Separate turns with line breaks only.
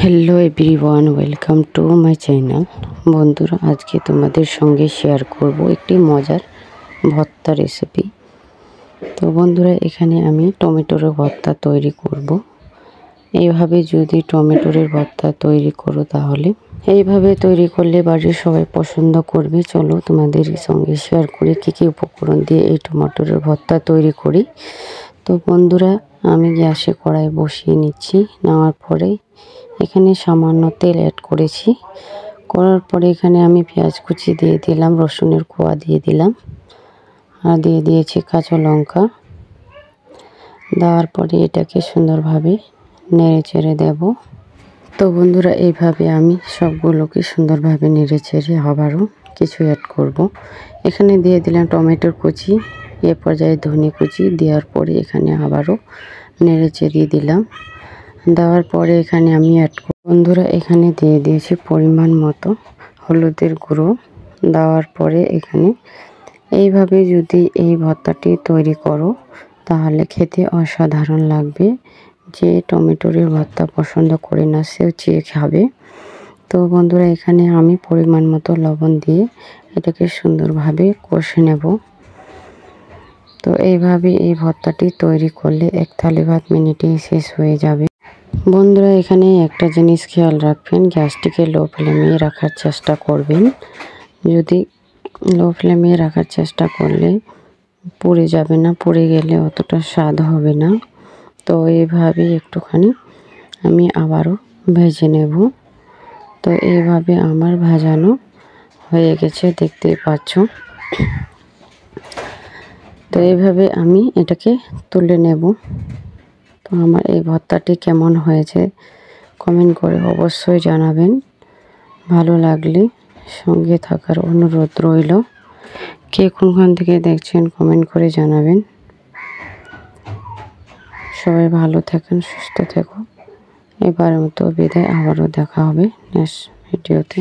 Hello everyone, welcome to my channel. বন্ধুরা, আজকে তোমাদের সঙ্গে শেয়ার করব একটি মজার ভর্তা রেসিপি। তো বন্ধুরা, এখানে আমি টমেটোর ভর্তা তৈরি করব। এইভাবে যদি টমেটোর ভর্তা তৈরি করো তাহলে এইভাবে তৈরি করলে বাড়ির সবাই পছন্দ করবে। চলো তোমাদের সঙ্গে শেয়ার করি কী কী উপকরণ দিয়ে এই টমেটোর ভর্তা তৈরি করি। তো বন্ধুরা, আমি গ্যাসে কড়াই বসিয়ে নিচ্ছি। নেওয়ার পরে এখানে সামান্য তেল অ্যাড করেছি। করার পরে এখানে আমি পেঁয়াজ কুচি দিয়ে দিলাম, রসুনের কোয়া দিয়ে দিলাম, আর দিয়ে দিয়েছি কাঁচা লঙ্কা। দেওয়ার পরে এটাকে সুন্দরভাবে নেড়ে চেড়ে দেব। তো বন্ধুরা, এইভাবে আমি সবগুলোকে সুন্দরভাবে নেড়ে চেড়ে আবারও কিছু অ্যাড করব। এখানে দিয়ে দিলাম টমেটোর কুচি, এ পর্যায়ে ধনে কুচি দেওয়ার পরে এখানে আবারও নেড়ে চেড়ে দিলাম। দেওয়ার পরে এখানে আমি বন্ধুরা এখানে দিয়ে দিয়েছি পরিমাণ মতো হলুদের গুঁড়ো। দেওয়ার পরে এখানে এইভাবে যদি এই ভর্তাটি তৈরি করো তাহলে খেতে অসাধারণ লাগবে। যে টমেটোর ভর্তা পছন্দ করে না সেও চেয়ে খাবে। তো বন্ধুরা, এখানে আমি পরিমাণ মতো লবণ দিয়ে এটাকে সুন্দরভাবে কষে নেব। তো এইভাবে এই ভর্তাটি তৈরি করলে এক থালি ভাত মিনিটেই শেষ হয়ে যাবে। বন্ধুরা, এখানে একটা জিনিস খেয়াল রাখবেন, গ্যাসটিকে লো ফ্লেমে রাখার চেষ্টা করবেন। যদি লো ফ্লেমে রাখার চেষ্টা করলে পুড়ে যাবে না, পুড়ে গেলে অতটা স্বাদ হবে না। তো এইভাবে একটুখানি আমি আবারও ভেজে নেব। তো এইভাবে আমার ভাজানো হয়ে গেছে, দেখতেই পাচ্ছ। তো এইভাবে আমি এটাকে তুলে নেব। তো আমার এই ভর্তাটি কেমন হয়েছে কমেন্ট করে অবশ্যই জানাবেন। ভালো লাগলে সঙ্গে থাকার অনুরোধ রইল। কে কোনখান থেকে দেখছেন কমেন্ট করে জানাবেন। সবাই ভালো থাকেন, সুস্থ থেকো। এবারের মতো বিদায়, আবারও দেখা হবে নেক্সট ভিডিওতে।